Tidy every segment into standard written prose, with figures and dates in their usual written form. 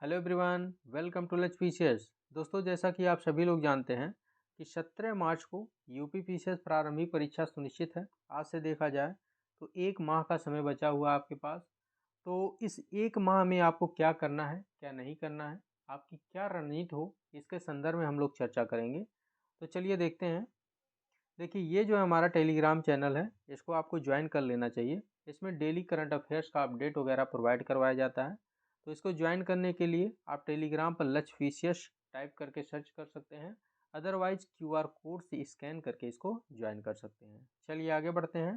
Hello everyone, welcome to let's PCS. दोस्तों, जैसा कि आप सभी लोग जानते हैं कि 17 मार्च को यूपी पीसीएस प्रारंभिक परीक्षा सुनिश्चित है। आज से देखा जाए तो एक माह का समय बचा हुआ है आपके पास। तो इस एक माह में आपको क्या करना है, क्या नहीं करना है, आपकी क्या रणनीति हो, इसके संदर्भ में हम लोग चर्चा करेंगे। तो चलिए देखते हैं। देखिए, ये जो है हमारा टेलीग्राम चैनल है, इसको आपको ज्वाइन कर लेना चाहिए। इसमें डेली करंट अफेयर्स का अपडेट वगैरह प्रोवाइड करवाया जाता है। तो इसको ज्वाइन करने के लिए आप टेलीग्राम पर लक्ष्य टाइप करके सर्च कर सकते हैं। अदरवाइज क्यूआर कोड से स्कैन करके इसको ज्वाइन कर सकते हैं। चलिए आगे बढ़ते हैं।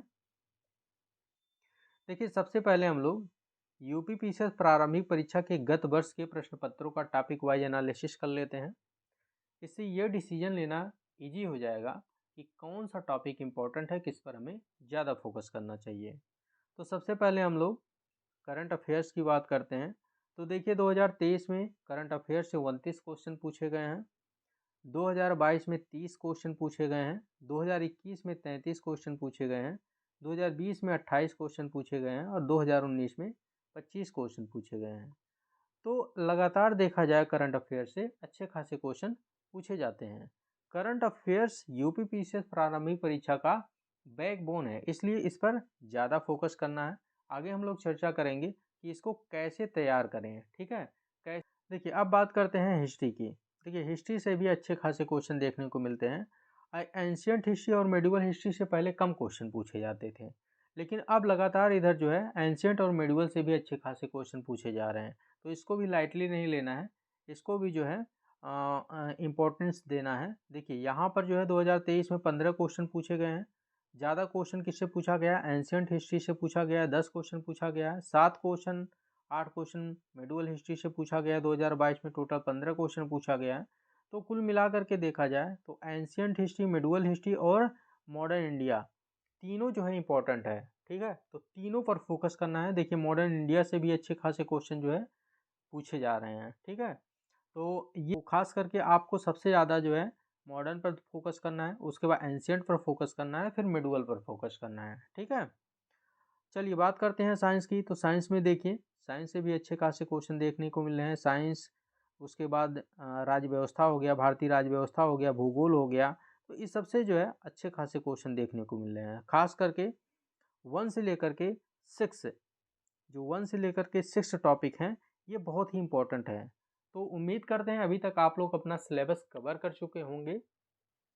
देखिए, सबसे पहले हम लोग यूपी पीसीएस प्रारंभिक परीक्षा के गत वर्ष के प्रश्न पत्रों का टॉपिक वाइज एनालिसिस कर लेते हैं। इससे यह डिसीजन लेना इजी हो जाएगा कि कौन सा टॉपिक इम्पोर्टेंट है, किस पर हमें ज़्यादा फोकस करना चाहिए। तो सबसे पहले हम लोग करंट अफेयर्स की बात करते हैं। तो देखिए, 2023 में करंट अफेयर्स से 29 क्वेश्चन पूछे गए हैं, 2022 में 30 क्वेश्चन पूछे गए हैं, 2021 में 33 क्वेश्चन पूछे गए हैं, 2020 में 28 क्वेश्चन पूछे गए हैं और 2019 में 25 क्वेश्चन पूछे गए हैं। तो लगातार देखा जाए करंट अफेयर्स से अच्छे खासे क्वेश्चन पूछे जाते हैं। करंट अफेयर्स यूपी पीसीएस प्रारंभिक परीक्षा का बैकबोन है, इसलिए इस पर ज़्यादा फोकस करना है। आगे हम लोग चर्चा करेंगे कि इसको कैसे तैयार करें। ठीक है, कैसे। देखिए, अब बात करते हैं हिस्ट्री की। देखिए, हिस्ट्री से भी अच्छे खासे क्वेश्चन देखने को मिलते हैं। एंशियंट हिस्ट्री और मेडिवल हिस्ट्री से पहले कम क्वेश्चन पूछे जाते थे, लेकिन अब लगातार इधर जो है एंशियंट और मेडिवल से भी अच्छे खासे क्वेश्चन पूछे जा रहे हैं। तो इसको भी लाइटली नहीं लेना है, इसको भी जो है इम्पोर्टेंस देना है। देखिए, यहाँ पर जो है 2023 में 15 क्वेश्चन पूछे गए हैं। ज़्यादा क्वेश्चन किससे पूछा गया है? एंशियंट हिस्ट्री से पूछा गया है, 10 क्वेश्चन पूछा गया है। 7 क्वेश्चन 8 क्वेश्चन मेडिवल हिस्ट्री से पूछा गया है। 2022 में टोटल 15 क्वेश्चन पूछा गया है। तो कुल मिलाकर के देखा जाए तो एंशियंट हिस्ट्री, मेडिवल हिस्ट्री और मॉडर्न इंडिया तीनों जो है इंपॉर्टेंट है। ठीक है, तो तीनों पर फोकस करना है। देखिए, मॉडर्न इंडिया से भी अच्छे खासे क्वेश्चन जो है पूछे जा रहे हैं। ठीक है, तो ये खास करके आपको सबसे ज़्यादा जो है मॉडर्न पर फोकस करना है, उसके बाद एंशियंट पर फोकस करना है, फिर मिडवल पर फोकस करना है। ठीक है, चलिए बात करते हैं साइंस की। तो साइंस में देखिए, साइंस से भी अच्छे खासे क्वेश्चन देखने को मिल रहे हैं। साइंस, उसके बाद राज्य व्यवस्था हो गया, भारतीय राज्य व्यवस्था हो गया, भूगोल हो गया। तो इस सबसे जो है अच्छे खासे क्वेश्चन देखने को मिल रहे हैं। खास करके 1 से लेकर के 6, जो 1 से लेकर के 6 टॉपिक हैं, ये बहुत ही इंपॉर्टेंट है। तो उम्मीद करते हैं अभी तक आप लोग अपना सिलेबस कवर कर चुके होंगे।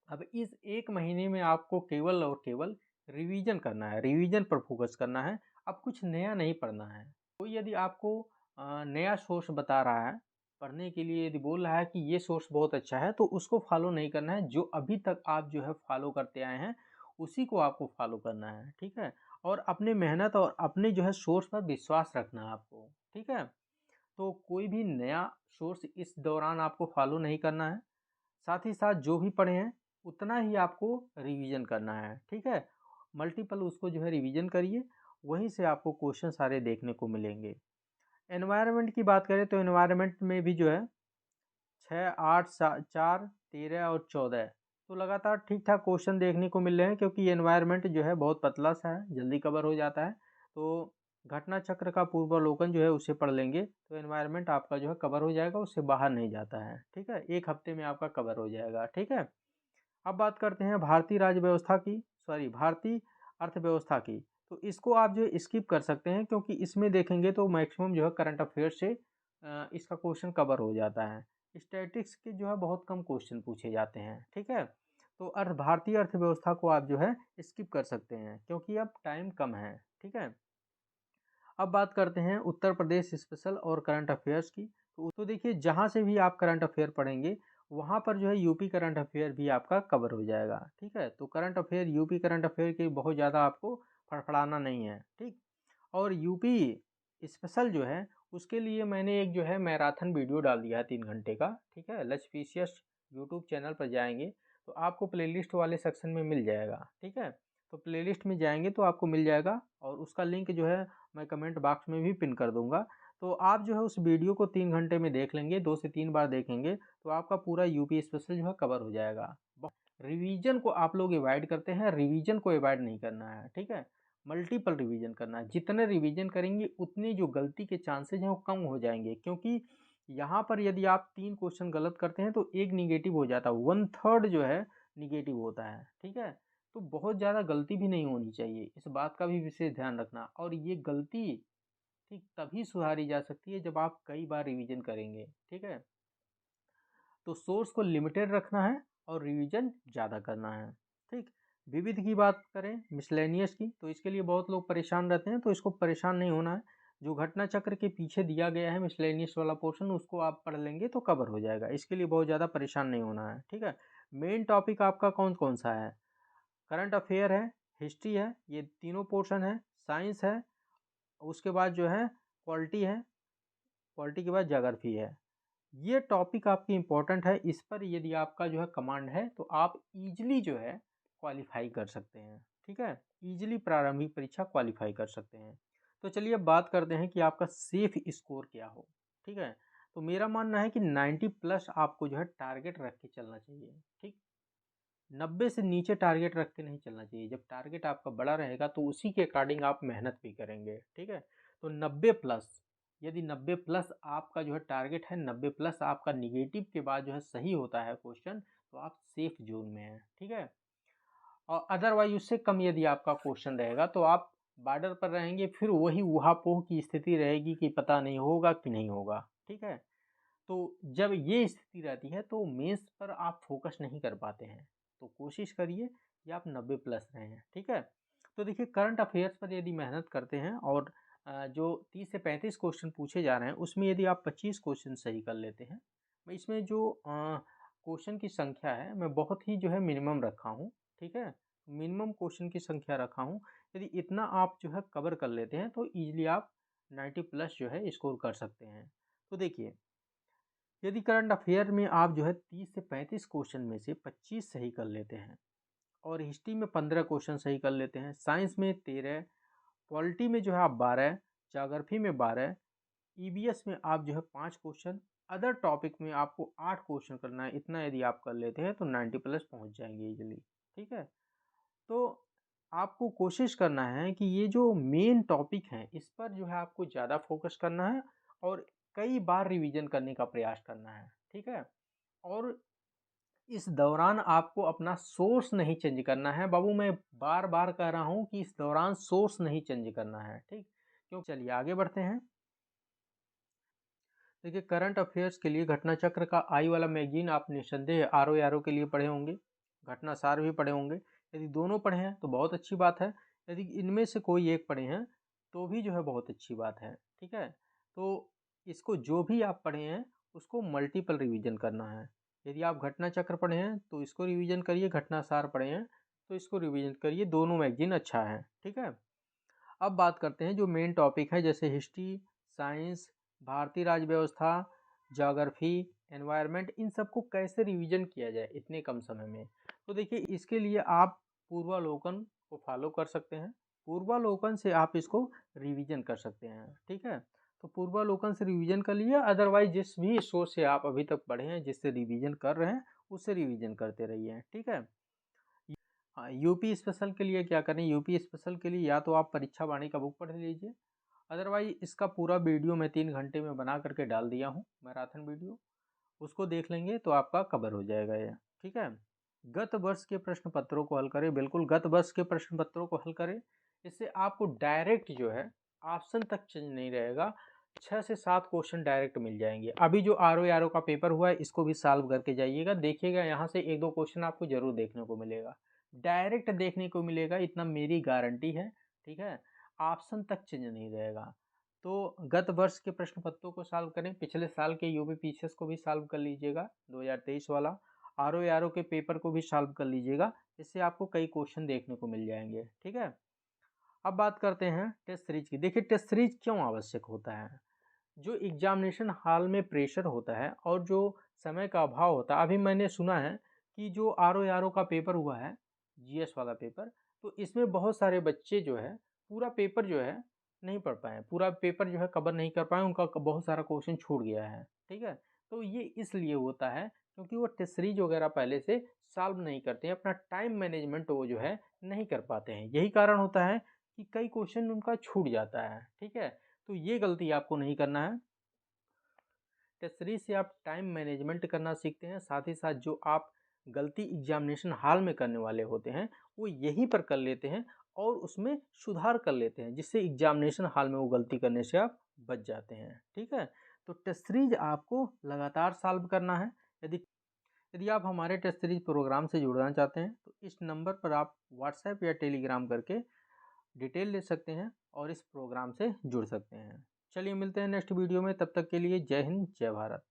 अब इस एक महीने में आपको केवल और केवल रिवीजन करना है, रिवीजन पर फोकस करना है। अब कुछ नया नहीं पढ़ना है। तो यदि आपको नया सोर्स बता रहा है पढ़ने के लिए, यदि बोल रहा है कि ये सोर्स बहुत अच्छा है, तो उसको फॉलो नहीं करना है। जो अभी तक आप जो है फॉलो करते आए हैं, उसी को आपको फॉलो करना है। ठीक है, और अपने मेहनत और अपने जो है सोर्स पर विश्वास रखना है आपको। ठीक है, तो कोई भी नया सोर्स इस दौरान आपको फॉलो नहीं करना है। साथ ही साथ जो भी पढ़े हैं उतना ही आपको रिवीजन करना है। ठीक है, मल्टीपल उसको जो है रिवीजन करिए, वहीं से आपको क्वेश्चन सारे देखने को मिलेंगे। एनवायरनमेंट की बात करें तो एनवायरनमेंट में भी जो है 6, 8, 4, 13 और 14 तो लगातार ठीक ठाक क्वेश्चन देखने को मिल रहे हैं, क्योंकि एनवायरनमेंट जो है बहुत पतला सा है, जल्दी कवर हो जाता है। तो घटना चक्र का पूर्वावलोकन जो है उसे पढ़ लेंगे तो एनवायरनमेंट आपका जो है कवर हो जाएगा, उससे बाहर नहीं जाता है। ठीक है, एक हफ्ते में आपका कवर हो जाएगा। ठीक है, अब बात करते हैं भारतीय राज्य व्यवस्था की, सॉरी भारतीय अर्थव्यवस्था की। तो इसको आप जो स्किप कर सकते हैं, क्योंकि इसमें देखेंगे तो मैक्सिमम जो है करंट अफेयर से इसका क्वेश्चन कवर हो जाता है। स्टैटिक्स के जो है बहुत कम क्वेश्चन पूछे जाते हैं। ठीक है, तो भारतीय अर्थव्यवस्था को आप जो है स्किप कर सकते हैं, क्योंकि अब टाइम कम है। ठीक है, अब बात करते हैं उत्तर प्रदेश स्पेशल और करंट अफेयर्स की। तो देखिए, जहाँ से भी आप करंट अफेयर पढ़ेंगे वहाँ पर जो है यूपी करंट अफेयर भी आपका कवर हो जाएगा। ठीक है, तो current affair, UP current affair के बहुत ज़्यादा आपको फड़फड़ाना नहीं है। ठीक, और यूपी स्पेशल जो है उसके लिए मैंने एक जो है मैराथन वीडियो डाल दिया है 3 घंटे का। ठीक है, लक्ष्य यूट्यूब चैनल पर जाएंगे तो आपको प्लेलिस्ट वाले सेक्शन में मिल जाएगा। ठीक है, तो प्लेलिस्ट में जाएंगे तो आपको मिल जाएगा, और उसका लिंक जो है मैं कमेंट बॉक्स में भी पिन कर दूंगा। तो आप जो है उस वीडियो को 3 घंटे में देख लेंगे, 2 से 3 बार देखेंगे तो आपका पूरा यूपी स्पेशल जो है कवर हो जाएगा। रिवीजन को आप लोग अवॉइड करते हैं, रिवीजन को अवॉइड नहीं करना है। ठीक है, मल्टीपल रिवीजन करना है। जितने रिवीजन करेंगे उतनी जो गलती के चांसेज हैं वो कम हो जाएंगे, क्योंकि यहाँ पर यदि आप 3 क्वेश्चन गलत करते हैं तो एक निगेटिव हो जाता है, 1/3 जो है निगेटिव होता है, ठीक है। तो बहुत ज़्यादा गलती भी नहीं होनी चाहिए, इस बात का भी विशेष ध्यान रखना। और ये गलती ठीक तभी सुधारी जा सकती है जब आप कई बार रिवीजन करेंगे, ठीक है। तो सोर्स को लिमिटेड रखना है और रिवीजन ज़्यादा करना है, ठीक। विविध की बात करें, मिसलेनियस की, तो इसके लिए बहुत लोग परेशान रहते हैं, तो इसको परेशान नहीं होना है। जो घटना चक्र के पीछे दिया गया है मिसलेनियस वाला पोर्शन, उसको आप पढ़ लेंगे तो कवर हो जाएगा, इसके लिए बहुत ज़्यादा परेशान नहीं होना है, ठीक है। मेन टॉपिक आपका कौन कौन सा है? करंट अफेयर है, हिस्ट्री है, ये तीनों पोर्शन है, साइंस है, उसके बाद जो है पॉलिटी है, पॉलिटी के बाद ज्योग्राफी है। ये टॉपिक आपकी इम्पोर्टेंट है, इस पर यदि आपका जो है कमांड है तो आप इजीली जो है क्वालिफाई कर सकते हैं, ठीक है। इजीली प्रारंभिक परीक्षा क्वालिफाई कर सकते हैं। तो चलिए अब बात करते हैं कि आपका सेफ स्कोर क्या हो, ठीक है। तो मेरा मानना है कि 90 प्लस आपको जो है टारगेट रख के चलना चाहिए, ठीक। 90 से नीचे टारगेट रख के नहीं चलना चाहिए। जब टारगेट आपका बड़ा रहेगा तो उसी के अकॉर्डिंग आप मेहनत भी करेंगे, ठीक है। तो 90 प्लस, यदि 90 प्लस आपका जो है टारगेट है, 90 प्लस आपका निगेटिव के बाद जो है सही होता है क्वेश्चन, तो आप सेफ जोन में हैं, ठीक है। और अदरवाइज उससे कम यदि आपका क्वेश्चन रहेगा तो आप बॉर्डर पर रहेंगे, फिर वही ऊहापोह की स्थिति रहेगी कि पता नहीं होगा कि नहीं होगा, ठीक है। तो जब ये स्थिति रहती है तो मेंस पर आप फोकस नहीं कर पाते हैं। तो कोशिश करिए कि आप 90 प्लस रहें, ठीक है। तो देखिए करंट अफेयर्स पर यदि मेहनत करते हैं और जो 30 से 35 क्वेश्चन पूछे जा रहे हैं उसमें यदि आप 25 क्वेश्चन सही कर लेते हैं, मैं इसमें जो क्वेश्चन की संख्या है मैं बहुत ही जो है मिनिमम रखा हूँ, ठीक है। मिनिमम क्वेश्चन की संख्या रखा हूँ, यदि इतना आप जो है कवर कर लेते हैं तो ईजिली आप 90 प्लस जो है स्कोर कर सकते हैं। तो देखिए यदि करंट अफेयर में आप जो है 30 से 35 क्वेश्चन में से 25 सही कर लेते हैं और हिस्ट्री में 15 क्वेश्चन सही कर लेते हैं, साइंस में 13, पॉलिटी में जो है आप 12, ज्योग्राफी में 12, ईबीएस में आप जो है 5 क्वेश्चन, अदर टॉपिक में आपको 8 क्वेश्चन करना है, इतना यदि आप कर लेते हैं तो 90 प्लस पहुंच जाएंगे इजीली, ठीक है। तो आपको कोशिश करना है कि ये जो मेन टॉपिक हैं इस पर जो है आपको ज़्यादा फोकस करना है और कई बार रिवीजन करने का प्रयास करना है, ठीक है। और इस दौरान आपको अपना सोर्स नहीं चेंज करना है बाबू, मैं बार बार कह रहा हूँ कि इस दौरान सोर्स नहीं चेंज करना है, ठीक। क्यों, चलिए आगे बढ़ते हैं। देखिए करंट अफेयर्स के लिए घटना चक्र का आई वाला मैगजीन आप निस्संदेह आर ओ के लिए पढ़े होंगे, घटना सार भी पढ़े होंगे। यदि दोनों पढ़े हैं तो बहुत अच्छी बात है, यदि इनमें से कोई एक पढ़े हैं तो भी जो है बहुत अच्छी बात है, ठीक है। तो इसको जो भी आप पढ़े हैं उसको मल्टीपल रिवीजन करना है। यदि आप घटना चक्र पढ़े हैं तो इसको रिवीजन करिए, घटना सार पढ़े हैं तो इसको रिवीजन करिए, दोनों मैगजीन अच्छा है, ठीक है। अब बात करते हैं जो मेन टॉपिक है, जैसे हिस्ट्री, साइंस, भारतीय राज्य व्यवस्था, ज्योग्राफी, एनवायरनमेंट, इन सबको कैसे रिवीजन किया जाए इतने कम समय में। तो देखिए इसके लिए आप पूर्वालोकन को फॉलो कर सकते हैं, पूर्वालोकन से आप इसको रिवीजन कर सकते हैं, ठीक है। तो पूर्वालोकन से रिवीजन कर लिए, अदरवाइज जिस भी सोर्स से आप अभी तक पढ़े हैं, जिससे रिवीजन कर रहे हैं उससे रिवीजन करते रहिए, ठीक है। हाँ, यूपी स्पेशल के लिए क्या करें, यूपी स्पेशल के लिए या तो आप परीक्षा वाणी का बुक पढ़ लीजिए, अदरवाइज इसका पूरा वीडियो मैं 3 घंटे में बना करके डाल दिया हूँ मैराथन वीडियो, उसको देख लेंगे तो आपका कवर हो जाएगा ये, ठीक है। गत वर्ष के प्रश्न पत्रों को हल करें, बिल्कुल गत वर्ष के प्रश्न पत्रों को हल करें, इससे आपको डायरेक्ट जो है ऑप्शन तक चेंज नहीं रहेगा, 6 से 7 क्वेश्चन डायरेक्ट मिल जाएंगे। अभी जो आर ओ का पेपर हुआ है इसको भी सॉल्व करके जाइएगा, देखिएगा यहाँ से 1-2 क्वेश्चन आपको जरूर देखने को मिलेगा, डायरेक्ट देखने को मिलेगा, इतना मेरी गारंटी है, ठीक है। ऑप्शन तक चेंज नहीं रहेगा। तो गत वर्ष के प्रश्न पत्रों को सॉल्व करें, पिछले साल के यूपी पीसीएस को भी सॉल्व कर लीजिएगा, 2023 वाला आर ओ के पेपर को भी सॉल्व कर लीजिएगा, इससे आपको कई क्वेश्चन देखने को मिल जाएंगे, ठीक है। अब बात करते हैं टेस्ट सीरीज की। देखिए टेस्ट सीरीज क्यों आवश्यक होता है, जो एग्जामिनेशन हॉल में प्रेशर होता है और जो समय का अभाव होता है, अभी मैंने सुना है कि जो आर ओ का पेपर हुआ है, जीएस वाला पेपर, तो इसमें बहुत सारे बच्चे जो है पूरा पेपर जो है नहीं पढ़ पाए, पूरा पेपर जो है कवर नहीं कर पाए, उनका बहुत सारा क्वेश्चन छूट गया है, ठीक है। तो ये इसलिए होता है क्योंकि वो टेस्ट सीरीज वगैरह पहले से सॉल्व नहीं करते हैं, अपना टाइम मैनेजमेंट वो जो है नहीं कर पाते हैं, यही कारण होता है कि कई क्वेश्चन उनका छूट जाता है, ठीक है। तो ये गलती आपको नहीं करना है। टेस्ट सीरीज से आप टाइम मैनेजमेंट करना सीखते हैं, साथ ही साथ जो आप गलती एग्जामिनेशन हॉल में करने वाले होते हैं वो यहीं पर कर लेते हैं और उसमें सुधार कर लेते हैं, जिससे एग्जामिनेशन हॉल में वो गलती करने से आप बच जाते हैं। ठीक है, तो टेस्ट सीरीज आपको लगातार सॉल्व करना है। यदि यदि आप हमारे टेस्ट सीरीज प्रोग्राम से जुड़ना चाहते हैं तो इस नंबर पर आप व्हाट्सएप या टेलीग्राम करके डिटेल ले सकते हैं और इस प्रोग्राम से जुड़ सकते हैं। चलिए मिलते हैं नेक्स्ट वीडियो में, तब तक के लिए जय हिंद जय भारत।